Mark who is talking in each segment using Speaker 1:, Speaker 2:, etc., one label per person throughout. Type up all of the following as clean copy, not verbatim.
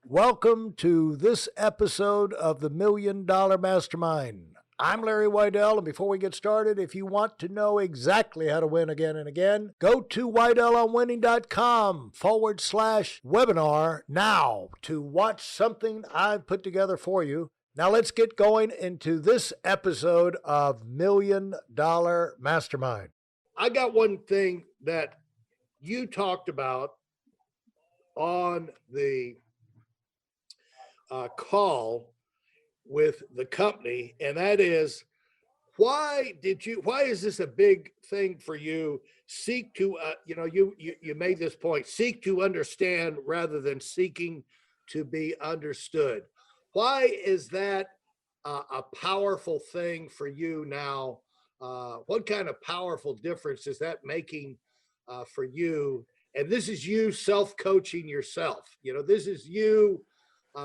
Speaker 1: Welcome to this episode of the Million Dollar Mastermind. I'm Larry Weidel, and before we get started, if you want to know exactly how to win again and again, go to weidelonwinning.com/webinar now to watch something I've put together for you. Now let's get going into this episode of Million Dollar Mastermind. I got one thing that you talked about on the call with the company, and that is why is this a big thing for you? Seek to you made this point, seek to understand rather than seeking to be understood. Why is that a powerful thing for you now? What kind of powerful difference is that making for you? And this is you self-coaching yourself. This is you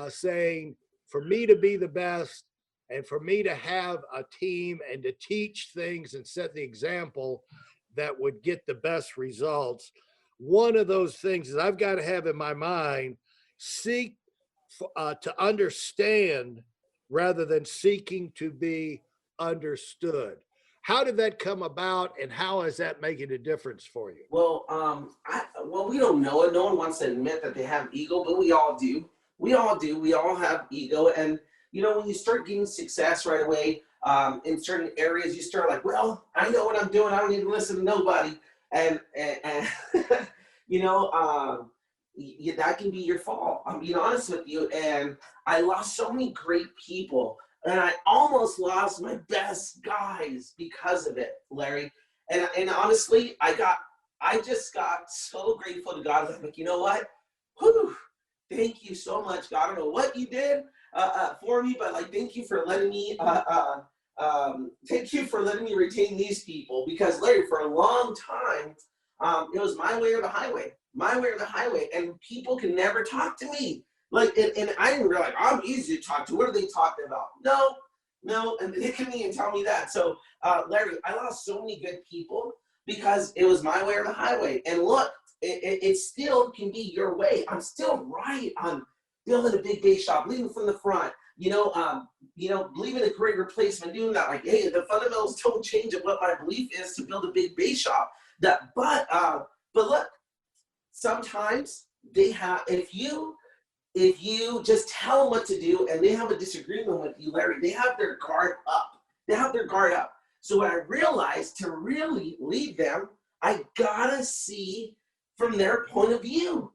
Speaker 1: saying, for me to be the best and for me to have a team and to teach things and set the example that would get the best results. One of those things is I've got to have in my mind, seek to understand rather than seeking to be understood. How did that come about, and how is that making a difference for you?
Speaker 2: We don't know it. No one wants to admit that they have ego, but we all do. We all do. We all have ego. And, when you start getting success right away in certain areas, you start like, well, I know what I'm doing. I don't need to listen to nobody. And that can be your fault. I'm being honest with you. And I lost so many great people. And I almost lost my best guys because of it, Larry. And honestly, I just got so grateful to God. I was like, you know what? Whew. Thank you so much, God. I don't know what you did for me, but thank you for letting me retain these people, because Larry, for a long time, it was my way or the highway, and people can never talk to me. And I didn't realize I'm easy to talk to. What are they talking about? No, and they couldn't even tell me that. So, Larry, I lost so many good people because it was my way or the highway. And look, it still can be your way. I'm still right on building a big base shop, leading from the front, believing a great replacement, doing that. Hey, the fundamentals don't change of what my belief is to build a big base shop. But look, sometimes they have, if you just tell them what to do and they have a disagreement with you, Larry, they have their guard up. So what I realized, to really lead them, I gotta see from their point of view.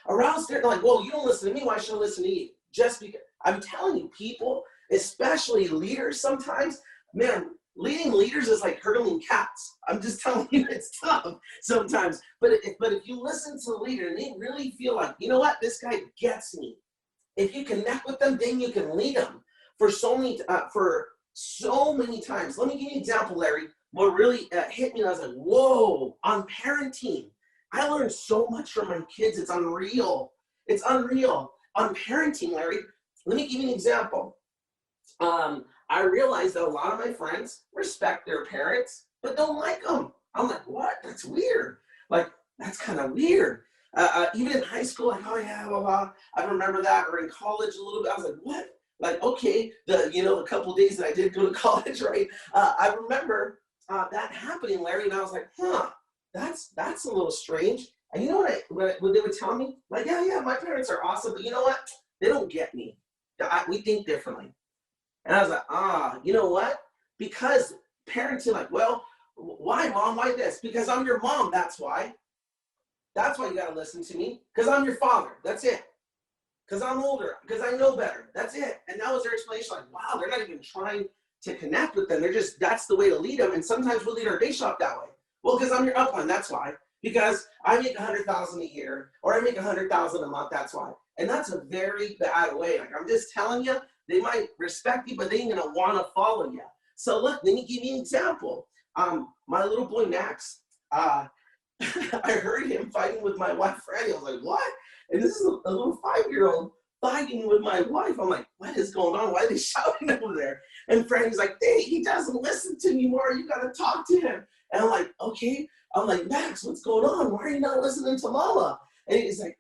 Speaker 2: Or else they're like, well, you don't listen to me, why should I listen to you? Just because. I'm telling you, people, especially leaders sometimes, man, leading leaders is like hurdling cats. I'm just telling you, it's tough sometimes. But if you listen to the leader and they really feel like, you know what, this guy gets me. If you connect with them, then you can lead them for so many times. Let me give you an example, Larry. What really hit me, I was like, whoa, on parenting. I learned so much from my kids. It's unreal. On parenting, Larry, let me give you an example. I realized that a lot of my friends respect their parents, but don't like them. I'm like, what? That's weird. That's kind of weird. Even in high school, oh yeah, blah, blah. I remember that. Or in college a little bit. I was like, what? Okay, a couple of days that I did go to college, right? I remember that happening, Larry, and I was like, that's a little strange. And you know what they would tell me? Yeah, my parents are awesome, but you know what? They don't get me. We think differently. And I was like, you know what? Because parenting, well, why, Mom? Why this? Because I'm your mom, that's why. That's why you got to listen to me. Because I'm your father, that's it. Because I'm older, because I know better, that's it. And that was their explanation. Wow, they're not even trying to connect with them. That's the way to lead them. And sometimes we'll lead our day shop that way. Well, because I'm your upline, that's why. Because I make $100,000 a year, or I make $100,000 a month, that's why. And that's a very bad way. I'm just telling you, they might respect you, but they ain't gonna want to follow you. So look, let me give you an example. My little boy Max, I heard him fighting with my wife Franny. I was like, what? And this is a little 5-year-old fighting with my wife. I'm like, what is going on? Why are they shouting over there? And Franny's like, hey, he doesn't listen to me more. You gotta talk to him. And I'm like, okay. I'm like, Max, what's going on? Why are you not listening to Mama? And he's like,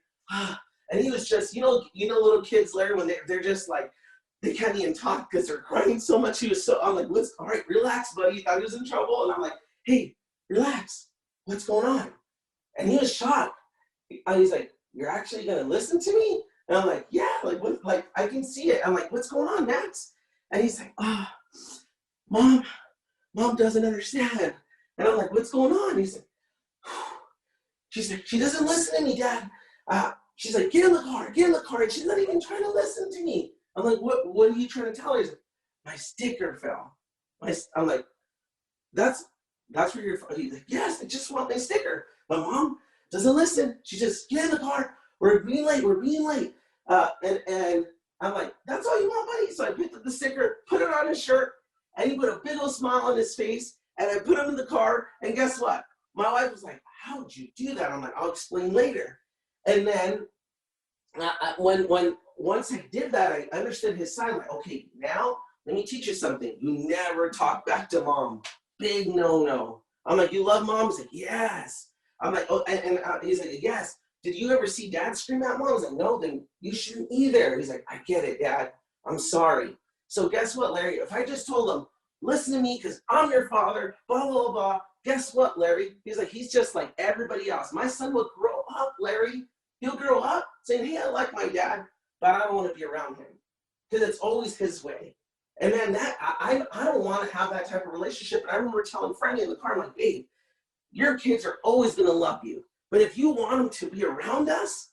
Speaker 2: And he was just, little kids, Larry, when they're just like, they can't even talk because they're crying so much. I'm like, all right, relax, buddy. He thought he was in trouble. And I'm like, hey, relax. What's going on? And he was shocked. He's like, you're actually going to listen to me? And I'm like, yeah, like, what? Like, I can see it. I'm like, what's going on, Max? And he's like, Mom doesn't understand. And I'm like, what's going on? He's like, she's like, she doesn't listen to me, Dad. She's like, get in the car. And she's not even trying to listen to me. I'm like, what are you trying to tell her? He's like, my sticker fell. I'm like, that's where you're from. He's like, yes, I just want my sticker. But Mom doesn't listen. She just, get in the car. We're being late. And I'm like, that's all you want, buddy? So I picked up the sticker, put it on his shirt, and he put a big old smile on his face, and I put him in the car, and guess what? My wife was like, how'd you do that? I'm like, I'll explain later. And then once I did that, I understood his side. I'm like, okay, now let me teach you something. You never talk back to Mom. Big no. I'm like, you love Mom? He's like, yes. I'm like, oh, and he's like, yes. Did you ever see Dad scream at Mom? I was like, no, then you shouldn't either. He's like, I get it, Dad. I'm sorry. So guess what, Larry? If I just told him, listen to me because I'm your father, blah, blah, blah. Guess what, Larry? He's like, he's just like everybody else. My son will grow up, Larry. He'll grow up saying, hey, I like my dad, but I don't want to be around him because it's always his way. And man, that I don't want to have that type of relationship. And I remember telling Franny in the car, I'm like, babe, your kids are always going to love you. But if you want them to be around us,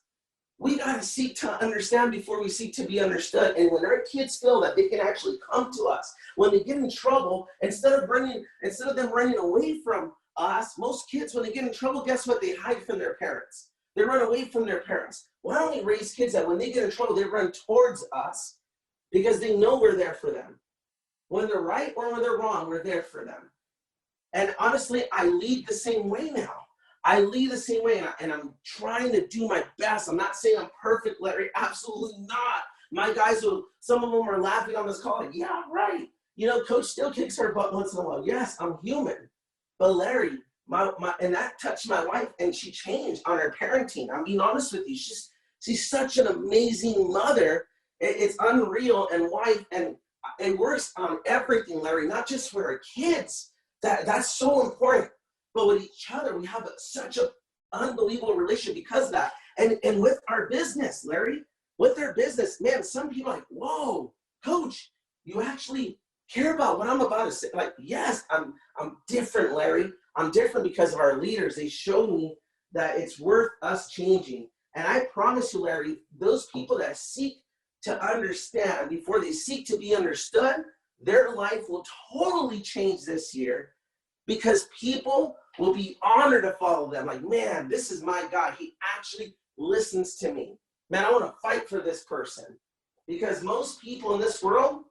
Speaker 2: we got to seek to understand before we seek to be understood. And when our kids feel that they can actually come to us, when they get in trouble, instead of them running away from us, most kids, when they get in trouble, guess what? They hide from their parents. They run away from their parents. Why don't we raise kids that when they get in trouble, they run towards us because they know we're there for them. When they're right or when they're wrong, we're there for them. And honestly, I lead the same way now. I lead the same way, and I'm trying to do my best. I'm not saying I'm perfect, Larry. Absolutely not. My guys, some of them are laughing on this call. Like, yeah, right. Coach still kicks her butt once in a while. Yes, I'm human. But Larry, and that touched my wife, and she changed on her parenting. I'm being honest with you. She's such an amazing mother. It's unreal, and wife, and it works on everything, Larry, not just for our kids. That's so important. But with each other, we have such an unbelievable relationship because of that. And with our business, Larry, with their business, man, some people are like, whoa, Coach, you actually care about what I'm about to say. Like, yes, I'm different, Larry. I'm different because of our leaders. They showed me that it's worth us changing. And I promise you, Larry, those people that seek to understand before they seek to be understood, their life will totally change this year. Because people will be honored to follow them. Like, man, this is my God. He actually listens to me. Man, I want to fight for this person. Because most people in this world,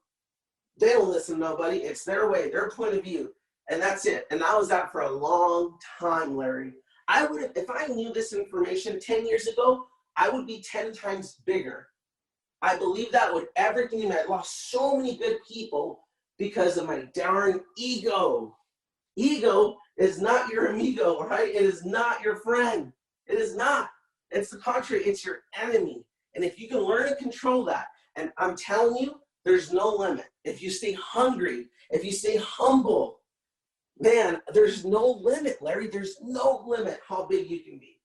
Speaker 2: they don't listen to nobody. It's their way, their point of view. And that's it. And I was that for a long time, Larry. If I knew this information 10 years ago, I would be 10 times bigger. I believe that with everything in me. I lost so many good people because of my darn ego. Ego is not your amigo, right? It is not your friend. It is not. It's the contrary. It's your enemy. And if you can learn to control that, and I'm telling you, there's no limit. If you stay hungry, if you stay humble, man, there's no limit, Larry. There's no limit how big you can be.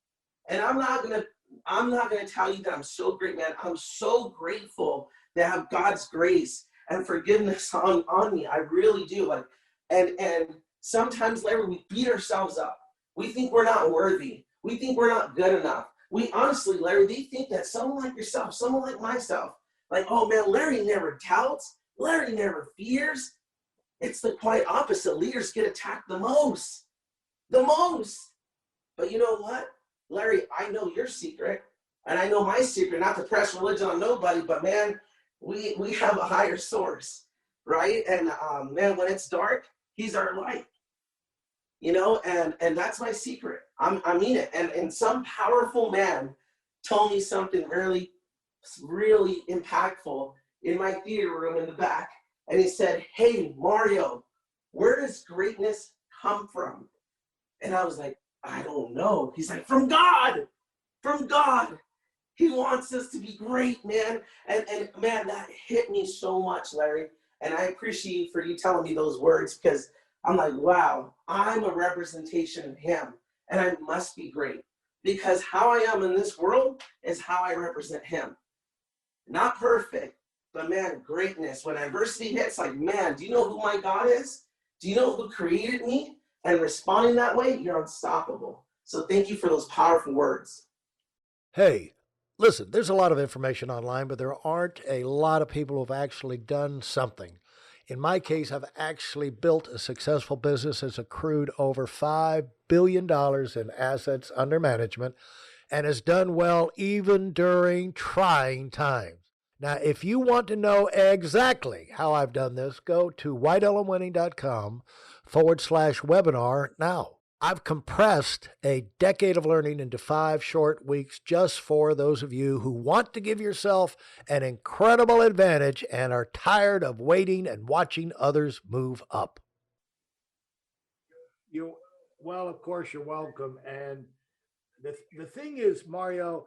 Speaker 2: And I'm not gonna tell you that I'm so great, man. I'm so grateful to have God's grace and forgiveness on me. I really do. Like, and sometimes, Larry, we beat ourselves up. We think we're not worthy. We think we're not good enough. We honestly, Larry, they think that someone like yourself, someone like myself, like, oh man, Larry never doubts. Larry never fears. It's the quite opposite. Leaders get attacked the most. The most. But you know what? Larry, I know your secret, and I know my secret, not to press religion on nobody, but man, we have a higher source, right? And man, when it's dark, he's our light. And that's my secret. I mean it. And some powerful man told me something really, really impactful in my theater room in the back. And he said, hey, Mario, where does greatness come from? And I was like, I don't know. He's like, from God, from God. He wants us to be great, man. And man, that hit me so much, Larry. And I appreciate for you telling me those words because I'm like, wow, I'm a representation of him. And I must be great. Because how I am in this world is how I represent him. Not perfect, but man, greatness. When adversity hits, like, man, do you know who my God is? Do you know who created me? And responding that way, you're unstoppable. So thank you for those powerful words.
Speaker 1: Hey, listen, there's a lot of information online, but there aren't a lot of people who've actually done something. In my case, I've actually built a successful business that's accrued over $5 billion in assets under management and has done well even during trying times. Now, if you want to know exactly how I've done this, go to whiteelementwinning.com/webinar now. I've compressed a decade of learning into 5 short weeks just for those of you who want to give yourself an incredible advantage and are tired of waiting and watching others move up. You well, of course, you're welcome. And the thing is, Mario,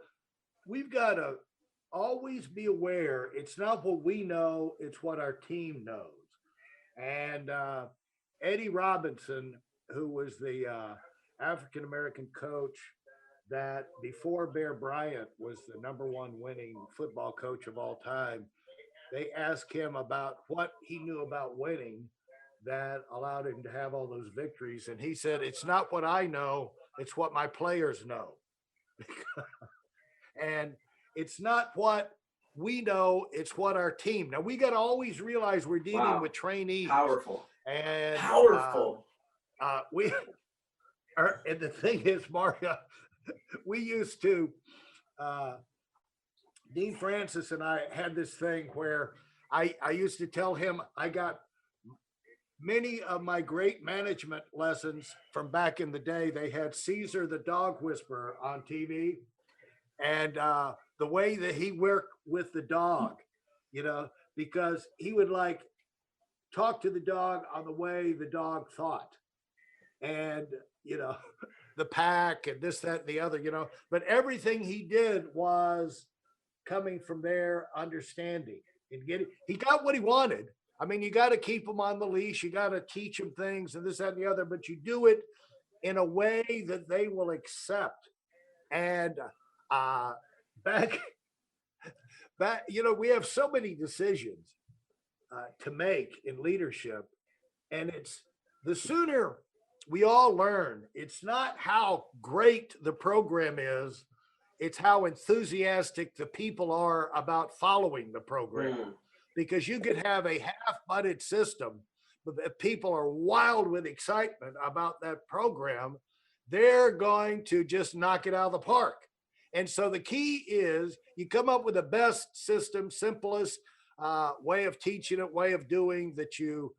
Speaker 1: we've got to always be aware it's not what we know, it's what our team knows. And Eddie Robinson, who was the African American coach that before Bear Bryant was the #1 winning football coach of all time, they asked him about what he knew about winning that allowed him to have all those victories. And he said, "It's not what I know, it's what my players know." And it's not what we know, it's what our team. Now we got to always realize we're dealing
Speaker 2: Wow.
Speaker 1: with trainees.
Speaker 2: Powerful.
Speaker 1: And
Speaker 2: Powerful.
Speaker 1: we are, and the thing is, Mario, we used to, uh, Dean Francis and I had this thing where I used to tell him I got many of my great management lessons from back in the day. They had Caesar the dog whisperer on TV, and the way that he worked with the dog, because he would like talk to the dog on the way the dog thought, and you know, the pack and this, that, and the other, but everything he did was coming from their understanding and getting, he got what he wanted. I mean, you got to keep him on the leash, you got to teach him things and this, that, and the other, but you do it in a way that they will accept. And uh, back, we have so many decisions to make in leadership, and it's the sooner we all learn, it's not how great the program is, it's how enthusiastic the people are about following the program. Because you could have a half-butted system, but if people are wild with excitement about that program, they're going to just knock it out of the park. And so the key is you come up with the best system, simplest way of teaching it, way of doing that you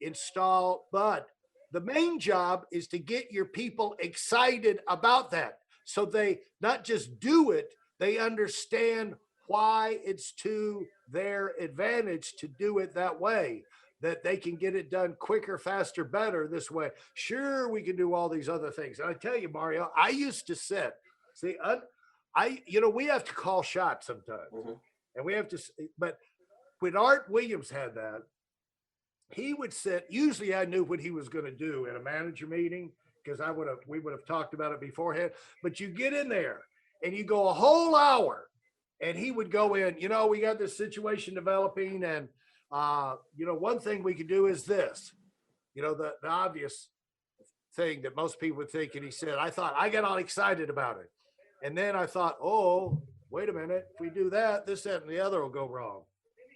Speaker 1: install. But the main job is to get your people excited about that, so they not just do it, they understand why it's to their advantage to do it that way, that they can get it done quicker, faster, better this way. Sure, we can do all these other things. And I tell you, Mario, I used to sit, see, we have to call shots sometimes. And we have to, but when Art Williams had that, he would sit, usually I knew what he was going to do in a manager meeting because we would have talked about it beforehand. But you get in there and you go a whole hour, and he would go in, we got this situation developing, and one thing we could do is this, the obvious thing that most people would think. And he said, I got all excited about it. And then I thought, oh, wait a minute, if we do that, this, that, and the other will go wrong.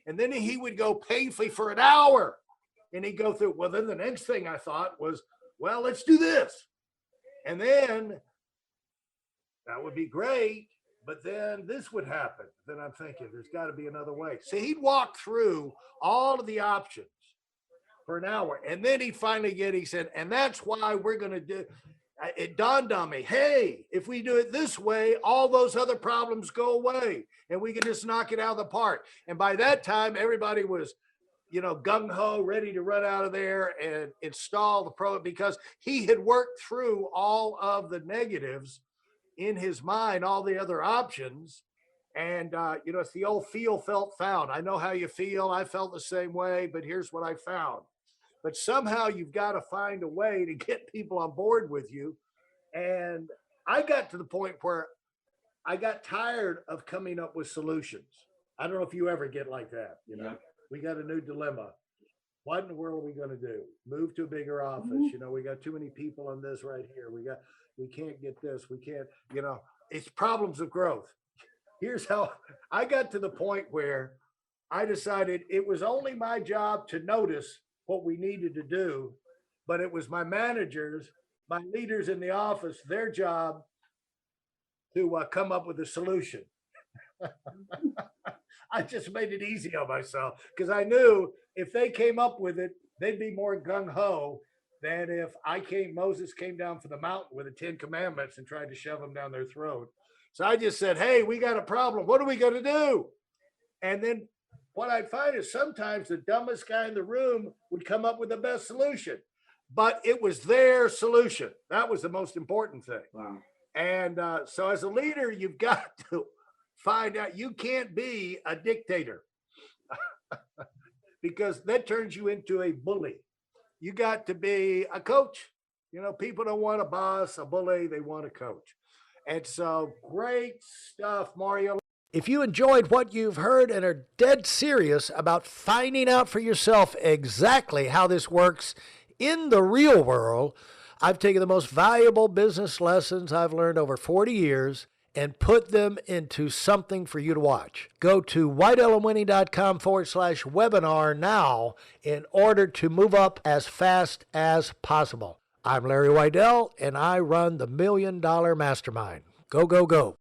Speaker 1: And then he would go painfully for an hour, and he'd go through, well, then the next thing I thought was, well, let's do this. And then that would be great, but then this would happen. Then I'm thinking, there's got to be another way. So he'd walk through all of the options for an hour. And then he said, and that's why we're going to do, it dawned on me, hey, if we do it this way, all those other problems go away and we can just knock it out of the park. And by that time, everybody was, gung-ho, ready to run out of there and install the program, because he had worked through all of the negatives in his mind all the other options. And, it's the old feel, felt, found. I know how you feel. I felt the same way, but here's what I found. But somehow you've got to find a way to get people on board with you. And I got to the point where I got tired of coming up with solutions. I don't know if you ever get like that. We got a new dilemma. What in the world are we going to do? Move to a bigger office. We got too many people on this right here. We can't get this. We can't, it's problems of growth. Here's how I got to the point where I decided it was only my job to notice what we needed to do, but it was my managers, my leaders in the office, their job to come up with a solution. I just made it easy on myself because I knew if they came up with it, they'd be more gung-ho than if Moses came down from the mountain with the 10 commandments and tried to shove them down their throat. So I just said, hey, we got a problem. What are we going to do? And then what I'd find is sometimes the dumbest guy in the room would come up with the best solution, but it was their solution. That was the most important thing.
Speaker 2: Wow.
Speaker 1: And so as a leader, you've got to find out you can't be a dictator because that turns you into a bully. You got to be a coach. People don't want a boss, a bully. They want a coach. And so great stuff, Mario. If you enjoyed what you've heard and are dead serious about finding out for yourself exactly how this works in the real world, I've taken the most valuable business lessons I've learned over 40 years and put them into something for you to watch. Go to whiteelementary.com/webinar now in order to move up as fast as possible. I'm Larry Weidel, and I run the $1 Million Mastermind. Go, go, go.